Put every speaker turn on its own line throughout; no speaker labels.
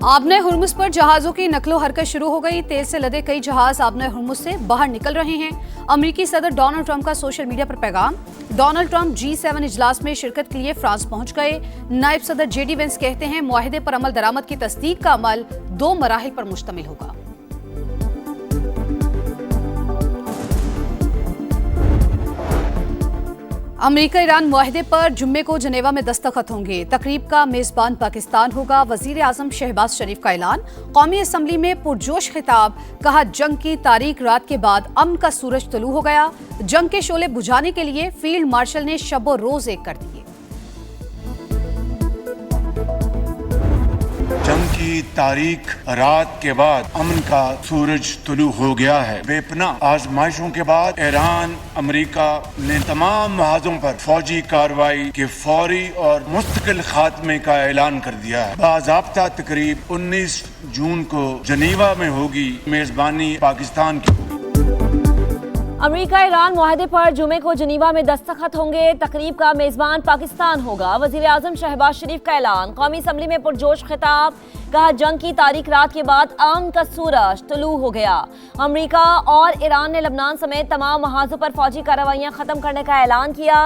आबने Hormuz पर जहाज़ों की नकलो हरकत शुरू हो गई। तेल से लदे कई जहाज आबने हुर्मुज़ से बाहर निकल रहे हैं। अमेरिकी सदर डोनाल्ड ट्रंप का सोशल मीडिया पर पैगाम। डोनाल्ड ट्रंप G7 इजलास में शिरकत के लिए फ्रांस पहुंच गए। नायब सदर JD वेंस कहते हैं मुआहिदे पर अमल दरामद की तस्दीक का अमल 2 मराहिल पर मुश्तमिल होगा। अमेरिका ईरान मुआहिदे पर जुम्मे को जनेवा में दस्तखत होंगे। तकरीब का मेजबान पाकिस्तान होगा। वजीर आजम शहबाज शरीफ का ऐलान। कौमी असम्बली में पुरजोश खिताब। कहा जंग की तारीक रात के बाद अमन का सूरज तुलू हो गया। जंग के शोले बुझाने के लिए फील्ड मार्शल ने शब रोज एक कर दिए।
जंग की तारीख रात के बाद अमन का सूरज तुलू हो गया है। बेपना आजमाइशों के बाद ईरान अमेरिका ने तमाम महाजों पर फौजी कार्रवाई के फौरी और मुस्तकिल खात्मे का ऐलान कर दिया है। बाज़ाब्ता तकरीब 19 जून को जनीवा में होगी। मेजबानी पाकिस्तान की।
अमेरिका ईरान मुआहदे पर जुमे को जनीवा में दस्तखत होंगे। तकरीब का मेजबान पाकिस्तान होगा। वजीर आजम शहबाज शरीफ का ऐलान। कौमी असम्बली में पुरजोश खिताब। कहा जंग की तारीख रात के बाद अमन का सूरज तुलू हो गया। अमेरिका और ईरान ने लबनान समेत तमाम महाजों पर फौजी कार्रवाइयां खत्म करने का ऐलान किया।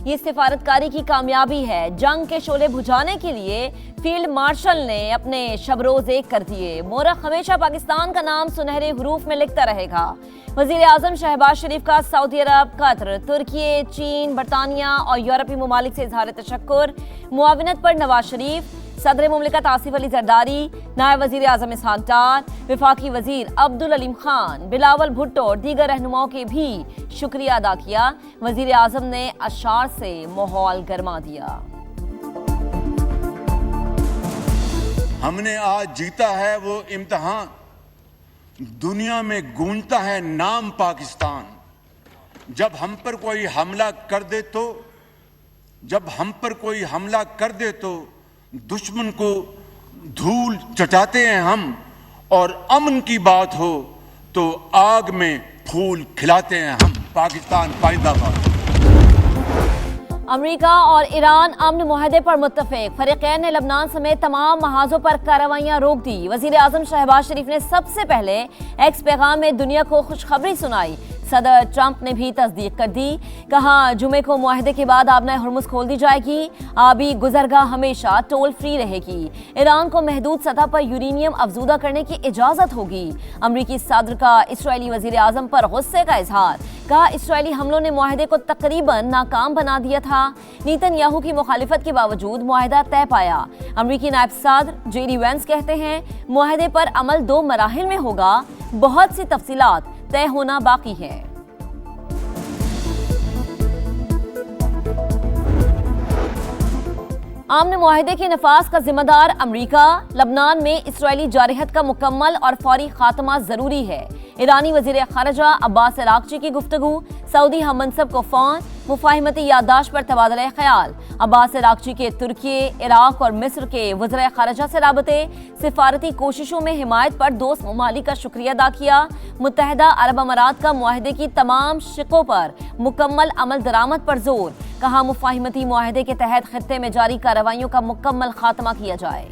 ये सिफारतकारी की कामयाबी है। जंग के शोले बुझाने के लिए फील्ड मार्शल ने अपने शबरोज एक कर दिए। मोरख हमेशा पाकिस्तान का नाम सुनहरे हरूफ में लिखता रहेगा। वजीर आजम शहबाज शरीफ का सऊदी अरब, कतर, तुर्की, चीन, बरतानिया और यूरोपीय ममालिक से इजहार तशक्कुर। मुआविनत पर नवाज शरीफ, सदर मुमलिकत आसिफ अली जरदारी, नायब वजीर आजम इसहाक डार, वफाकी वजीर अब्दुल अलीम खान, बिलावल भुट्टो और दीगर रहनुमाओं के भी शुक्रिया अदा किया। वजीर आजम ने अशार से माहौल गरमा दिया।
हमने आज जीता है वो इम्तिहान। दुनिया में गूंजता है नाम पाकिस्तान। जब हम पर कोई हमला कर दे तो दुश्मन को धूल चटाते हैं हम, और अमन की बात हो तो आग में फूल खिलाते हैं हम। पाकिस्तान पाइंदाबाद।
अमेरिका और ईरान अमन मुआहदे पर मुत्तफिक। फरीकैन ने लबनान समेत तमाम महाजों पर कार्रवाइयां रोक दी। वजीर आजम शहबाज शरीफ ने सबसे पहले एक्स पैगाम में दुनिया को खुशखबरी सुनाई। सदर ट्रंप ने भी तस्दीक कर दी। कहा जुमे को मुआहदे के बाद आबना हुर्मुज़ खोल दी जाएगी। आबी गुजरगाह हमेशा टोल फ्री रहेगी। ईरान को महदूद सतह पर यूरेनियम अफजूदा करने की इजाज़त होगी। अमरीकी सदर का इसराइली वजीर आजम पर गुस्से का इजहार। कहा इसराइली हमलों ने मुआहदे को तकरीबन नाकाम बना दिया था। नेतन्याहू की मुखालिफत के बावजूद मुआहदा तय पाया। अमरीकी नायब सदर JD वेंस कहते हैं मुआहदे पर अमल 2 मराहिल में होगा। बहुत सी तफसीलात तय होना बाकी है। आमने मुआहदे के नफाज का जिम्मेदार अमरीका। लबनान में इसराइली जारहत का मुकम्मल और फौरी खात्मा जरूरी है। ईरानी वजीर खारजा अब्बास अरागची की गुफ्तगू। सऊदी हम मनसब को फोन। मुफाहिमती याददाश्त पर तबादला ख्याल। अब्बास अरागची के तुर्की, इराक और मिस्र के वज़ीर खारजा से राबते। सिफारती कोशिशों में हिमायत पर दोस्त ममालिक का शुक्रिया अदा किया। मुत्तहदा अरब अमारात का मुआहदे की तमाम शिकों पर मुकम्मल अमल दरामद पर जोर। कहा मुफाहिमती मुआहदे के तहत खित्ते में जारी कार्रवाइयों का मुकम्मल खात्मा किया जाए।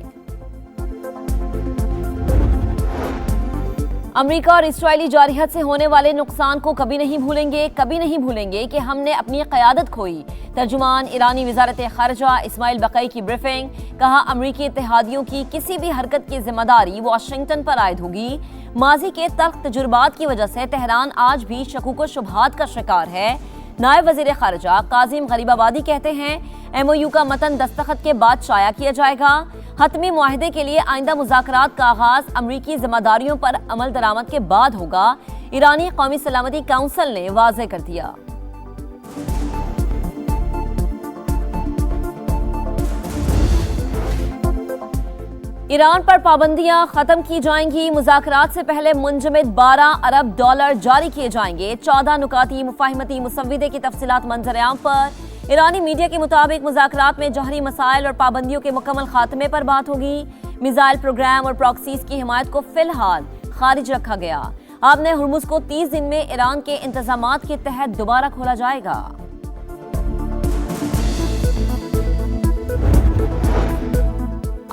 अमेरिका और इसराइली जारहत से होने वाले नुकसान को कभी नहीं भूलेंगे कि हमने अपनी क़यादत खोई। तर्जुमान ईरानी वज़ारत ख़ारजा इस्माइल बक़ई की ब्रीफिंग। कहा अमरीकी इत्तेहादियों की किसी भी हरकत की जिम्मेदारी वाशिंगटन पर आयद होगी। माजी के तल्ख़ तजुर्बात की वजह से तेहरान आज भी शकूक व शुबहात का शिकार है। नायब वज़ीर ख़ारजा काज़िम गरीबाबादी कहते हैं MOU का मतन दस्तखत के बाद शाया किया जाएगा। हतमी मुआहदे के लिए आइंदा मुज़ाकरात का आगाज़ अमरीकी जिम्मेदारियों पर अमल दरामद के बाद होगा। ईरानी कौमी सलामती काउंसिल ने वाज़ेह कर दिया। ईरान पर पाबंदियां खत्म की जाएंगी। मुज़ाकरात से पहले मुंजमद $12 अरब जारी किए जाएंगे। 14 नुकाती मुफाहिमती मुसव्विदे की तफसीलात मंजर-ए-आम पर। ईरानी मीडिया के मुताबिक मुज़ाकरात में जौहरी मसाइल और पाबंदियों के मुकम्मल खात्मे पर बात होगी। मिसाइल प्रोग्राम और प्रॉक्सीज की हिमायत को फिलहाल खारिज रखा गया। आबने हुर्मुज़ को 30 दिन में ईरान के इंतजामात के तहत दोबारा खोला जाएगा।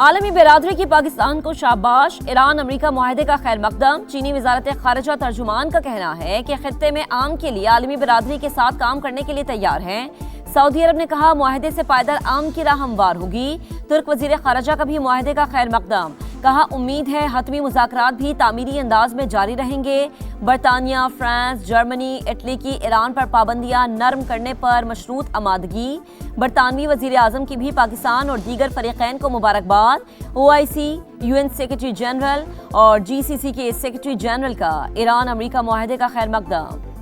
عالمی برادری کی پاکستان کو شاباش، ایران امریکہ معاہدے کا خیر مقدم۔ چینی وزارت خارجہ ترجمان کا کہنا ہے کہ خطے میں امن کے لیے عالمی برادری کے ساتھ کام کرنے کے لیے تیار ہیں۔ سعودی عرب نے کہا معاہدے سے پائیدار امن کی راہ ہموار ہوگی۔ ترک وزیر خارجہ کا بھی معاہدے کا خیر مقدم، کہا امید ہے حتمی مذاکرات بھی تعمیری انداز میں جاری رہیں گے۔ برطانیہ، فرانس، جرمنی، اٹلی کی ایران پر پابندیاں نرم کرنے پر مشروط آمادگی۔ برطانوی وزیر اعظم کی بھی پاکستان اور دیگر فریقین کو مبارکباد۔ OIC، UN سیکرٹری جنرل اور GCC کے سیکرٹری جنرل کا ایران امریکہ معاہدے کا خیر مقدم۔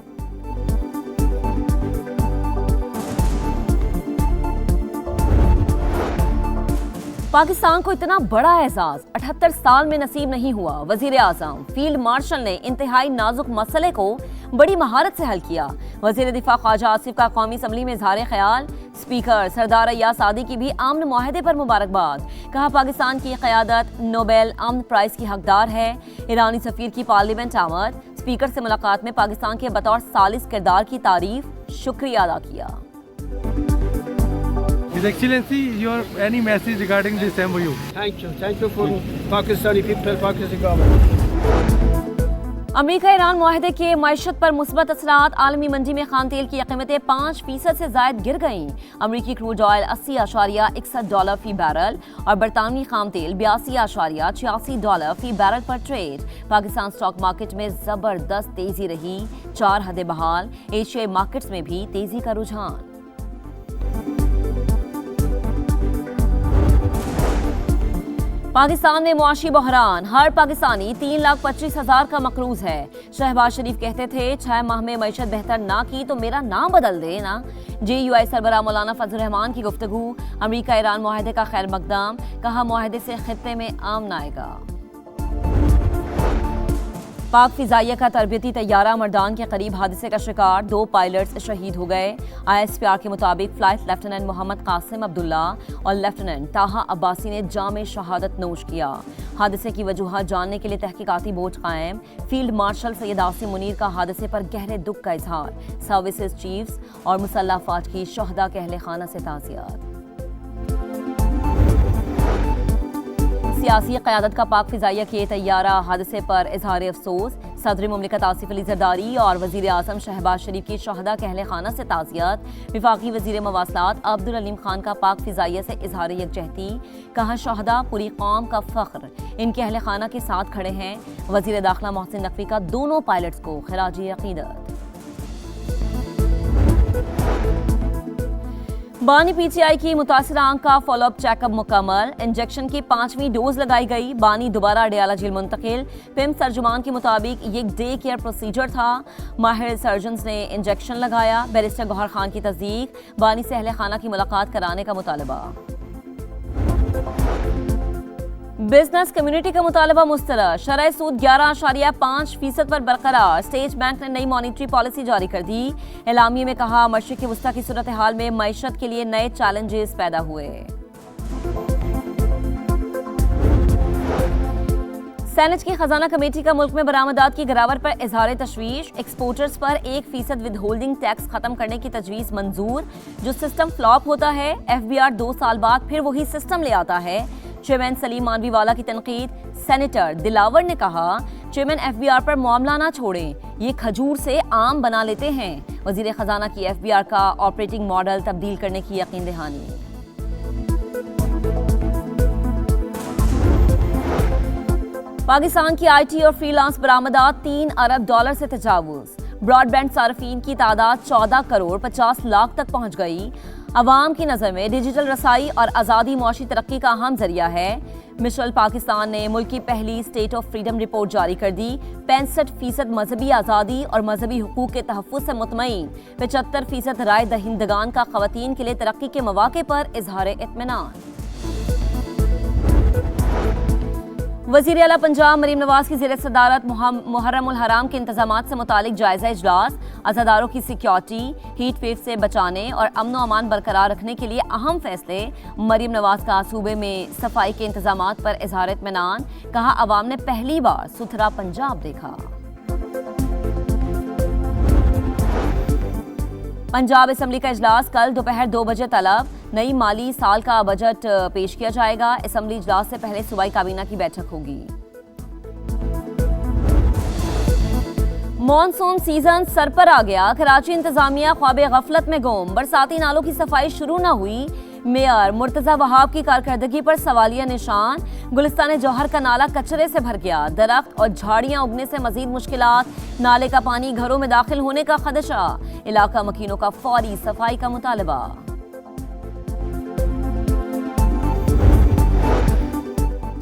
پاکستان کو اتنا بڑا اعزاز 78 سال میں نصیب نہیں ہوا۔ وزیر اعظم فیلڈ مارشل نے انتہائی نازک مسئلے کو بڑی مہارت سے حل کیا۔ وزیر دفاع خواجہ آصف کا قومی اسمبلی میں اظہار خیال۔ اسپیکر سردار ایاز سعدی کی بھی امن معاہدے پر مبارکباد، کہا پاکستان کی قیادت نوبیل امن پرائز کی حقدار ہے۔ ایرانی سفیر کی پارلیمنٹ آمد۔ اسپیکر سے ملاقات میں پاکستان کے بطور ثالث کردار کی تعریف، شکریہ ادا کیا۔
His Excellency, any message regarding this MOU?
Thank you for Pakistani people, Pakistani government.
امریکہ ایران معاہدے کے معیشت پر مثبت اثرات۔ عالمی منڈی میں خام تیل کی قیمتیں 5% سے زائد گر گئیں۔ امریکی کروڈ آئل $80.61 فی بیرل اور برطانوی خام تیل $82.86 فی بیرل پر ٹریڈ۔ پاکستان سٹاک مارکیٹ میں زبردست تیزی رہی، 4 حدیں بحال۔ ایشیائی مارکیٹس میں بھی تیزی کا رجحان۔ پاکستان میں معاشی بحران، ہر پاکستانی 3,25,000 کا مقروض ہے۔ شہباز شریف کہتے تھے 6 ماہ میں معیشت بہتر نہ کی تو میرا نام بدل دے نا۔ JUI سربراہ مولانا فضل الرحمان کی گفتگو۔ امریکہ ایران معاہدے کا خیر مقدم، کہا معاہدے سے خطے میں امن آئے گا۔ پاک فضائیہ کا تربیتی طیارہ مردان کے قریب حادثے کا شکار، 2 پائلٹس شہید ہو گئے۔ ISPR کے مطابق فلائٹ لیفٹیننٹ محمد قاسم عبداللہ اور لیفٹیننٹ طاہا عباسی نے جام شہادت نوش کیا۔ حادثے کی وجوہات جاننے کے لیے تحقیقاتی بورڈ قائم۔ فیلڈ مارشل سید عاصم منیر کا حادثے پر گہرے دکھ کا اظہار۔ سروسز چیفز اور مسلح افواج کی شہداء کے اہل خانہ سے تعزیت۔ سیاسی قیادت کا پاک فضائیہ کے طیارہ حادثے پر اظہار افسوس۔ صدر مملکت آصف علی زرداری اور وزیر اعظم شہباز شریف کی شہداء کے اہل خانہ سے تعزیت۔ وفاقی وزیر مواصلات عبدالعلیم خان کا پاک فضائیہ سے اظہار یکجہتی، کہا شہداء پوری قوم کا فخر، ان کے اہل خانہ کے ساتھ کھڑے ہیں۔ وزیر داخلہ محسن نقوی کا دونوں پائلٹس کو خراج عقیدت۔ بانی PTI کی متاثرہ آنکھ کا فالو اپ چیک اپ مکمل۔ انجیکشن کی 5ویں ڈوز لگائی گئی۔ بانی دوبارہ اڈیالہ جیل منتقل۔ PIMS ترجمان کے مطابق یہ ڈے کیئر پروسیجر تھا۔ ماہر سرجنز نے انجیکشن لگایا۔ بیرسٹر گوہر خان کی تصدیق، بانی سے اہل خانہ کی ملاقات کرانے کا مطالبہ۔ بزنس کمیونٹی کا مطالبہ مسترد، شرح سود 11.5% پر برقرار۔ اسٹیٹ بینک نے نئی مانیٹری پالیسی جاری کر دی۔ اعلامیے میں کہا مشرق وسطیٰ کی صورتحال میں معیشت کے لیے نئے چیلنجز پیدا ہوئے۔ سینٹ کی خزانہ کمیٹی کا ملک میں برآمدات کی گراوٹ پر اظہار تشویش۔ ایکسپورٹرز پر 1% ود ہولڈنگ ٹیکس ختم کرنے کی تجویز منظور۔ جو سسٹم فلاپ ہوتا ہے FBR 2 سال بعد پھر وہی سسٹم لے آتا ہے۔ چیئرمین سلیم مانوی والا کی تنقید۔ سینیٹر دلاور نے کہا چیئرمین FBR پر معاملہ نہ چھوڑیں، یہ کھجور سے آم بنا لیتے ہیں۔ وزیر خزانہ کی FBR کا آپریٹنگ ماڈل تبدیل کرنے کی یقین دہانی۔ پاکستان کی IT اور فری لانس برآمدات $3 ارب سے تجاوز۔ براڈ بینڈ صارفین کی تعداد 14.50 کروڑ تک پہنچ گئی۔ عوام کی نظر میں ڈیجیٹل رسائی اور آزادی معاشی ترقی کا اہم ذریعہ ہے۔ مشل پاکستان نے ملک کی پہلی اسٹیٹ آف فریڈم رپورٹ جاری کر دی۔ 65% مذہبی آزادی اور مذہبی حقوق کے تحفظ سے مطمئن۔ 75% رائے دہندگان کا خواتین کے لیے ترقی کے مواقع پر اظہار اطمینان۔ وزیر اعلیٰ پنجاب مریم نواز کی زیر صدارت محرم الحرام کے انتظامات سے متعلق جائزہ اجلاس۔ عزاداروں کی سیکیورٹی، ہیٹ ویو سے بچانے اور امن و امان برقرار رکھنے کے لیے اہم فیصلے۔ مریم نواز کا صوبے میں صفائی کے انتظامات پر اظہار اطمینان، کہا عوام نے پہلی بار ستھرا پنجاب دیکھا۔ पंजाब असम्बली का इजलास कल दोपहर 2 बजे तलब। नई माली साल का बजट पेश किया जाएगा। असम्बली इजलास से पहले सूबाई काबीना की बैठक होगी। मॉनसून सीजन सर पर आ गया। कराची इंतजामिया ख्वाबे गफलत में गुम। बरसाती नालों की सफाई शुरू न हुई। मेयर मुर्तजा वहाब की कारकर्दगी पर सवालिया निशान। गुलिस्तान जौहर का नाला कचरे से भर गया। दरख्त और झाड़ियां उगने से मजीद मुश्किलात। नाले का पानी घरों में दाखिल होने का खदशा। इलाका मकीनों का फौरी सफाई का मुतालबा।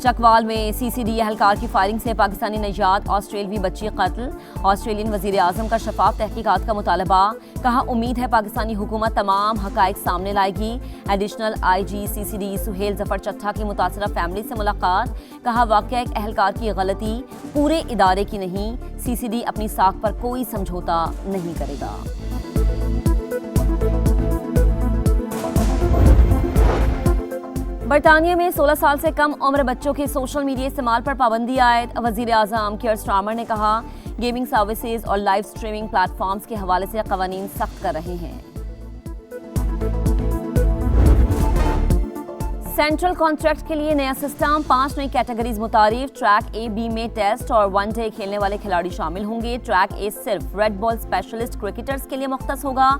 चकवाल में सीसीडी एहलकार की फायरिंग से पाकिस्तानी नजात ऑस्ट्रेलवी बच्ची कत्ल। ऑस्ट्रेलियन वजीर आजम का शफाफ तहकीकात का मुतालबा। कहा उम्मीद है पाकिस्तानी हुकूमत तमाम हकाइक सामने लाएगी। Additional IG CCD Suhail Zafar Chattha की मुतासरा फैमिली से मुलाकात। कहा वाकया एक एहलकार की गलती, पूरे इदारे की नहीं। CCD अपनी साख पर कोई समझौता नहीं करेगा। बरतानिया में 16 साल से कम उम्र बच्चों के सोशल मीडिया इस्तेमाल पर पाबंदी आयद। वजीर आजम कियर स्टारमर ने कहा गेमिंग सर्विसेज और लाइव स्ट्रीमिंग प्लेटफॉर्म्स के हवाले से कवानीन सख्त कर रहे हैं। सेंट्रल कॉन्ट्रैक्ट के लिए नया सिस्टम। 5 नई कैटेगरीज मुतारिफ। ट्रैक A, B में टेस्ट और वनडे खेलने वाले खिलाड़ी शामिल होंगे। ट्रैक A सिर्फ रेड बॉल स्पेशलिस्ट क्रिकेटर्स के लिए मुख्तस होगा।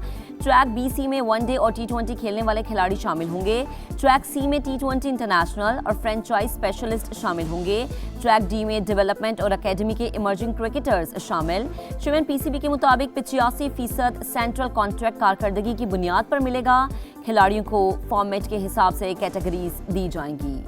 ट्रैक B, C में वनडे और T20 खेलने वाले खिलाड़ी शामिल होंगे। ट्रैक C में T20 इंटरनेशनल और फ्रेंचाइज स्पेशलिस्ट शामिल होंगे। ट्रैक D में डेवलपमेंट और अकेडमी के इमर्जिंग क्रिकेटर्स शामिल। चेयरमैन PCB के मुताबिक 85% सेंट्रल कॉन्ट्रैक्ट कारकर्दगी की बुनियाद पर मिलेगा। खिलाड़ियों को फॉर्मेट के हिसाब से कैटेगरीज दी जाएंगी।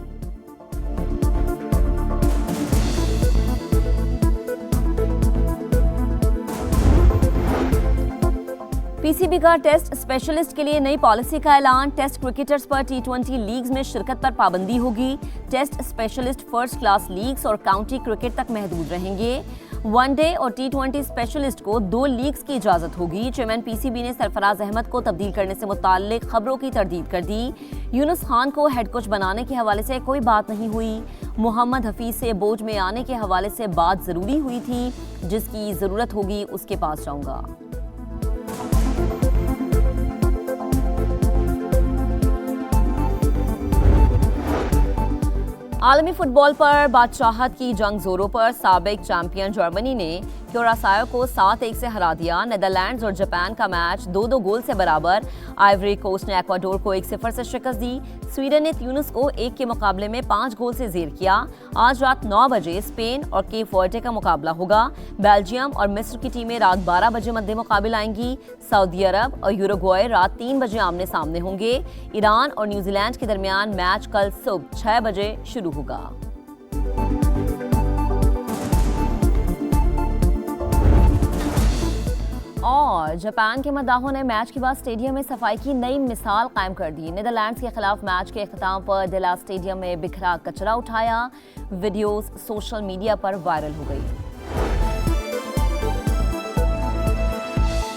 PCB का टेस्ट स्पेशलिस्ट के लिए नई पॉलिसी का ऐलान। टेस्ट क्रिकेटर्स पर T20 लीग्स में शिरकत पर पाबंदी होगी। Test specialist first class leagues और काउंटी क्रिकेट तक महदूद रहेंगे। वनडे और T20 स्पेशलिस्ट को 2 लीग्स की इजाजत होगी। चेयरमैन PCB ने सरफराज अहमद को तब्दील करने से मुताल्लिक खबरों की तरदीद कर दी। यूनुस खान को हेड कोच बनाने के हवाले से कोई बात नहीं हुई। मोहम्मद हफीज से बोझ में आने के हवाले से बात जरूरी हुई थी। जिसकी जरूरत होगी उसके पास जाऊंगा। आलमी फुटबॉल पर बादशाहत की जंग जोरों पर। साबिक चैंपियन जर्मनी ने क्यूरासाओ को 7-1 से हरा दिया। नीदरलैंड्स और जापान का मैच 2-2 गोल से बराबर। आइवरी कोस्ट ने एक्वाडोर को 1-0 से शिकस्त दी। स्वीडन ने ट्यूनिस को 1 के मुकाबले में 5 गोल से जेर किया। आज रात 9 बजे स्पेन और केप वर्डे का मुकाबला होगा। बेल्जियम और मिस्र की टीमें रात 12 बजे मद्दे मुकाबिल आएंगी। सऊदी अरब और यूरुग्वे रात 3 बजे आमने सामने होंगे। ईरान और न्यूजीलैंड के दरमियान मैच कल सुबह 6 बजे शुरू होगा। और जापान के मद्दाहों ने मैच के बाद स्टेडियम में सफाई की नई मिसाल कायम कर दी। नीदरलैंड्स के खिलाफ मैच के इख्तिताम पर डिला स्टेडियम में बिखरा कचरा उठाया। वीडियोस सोशल मीडिया पर वायरल हो गई।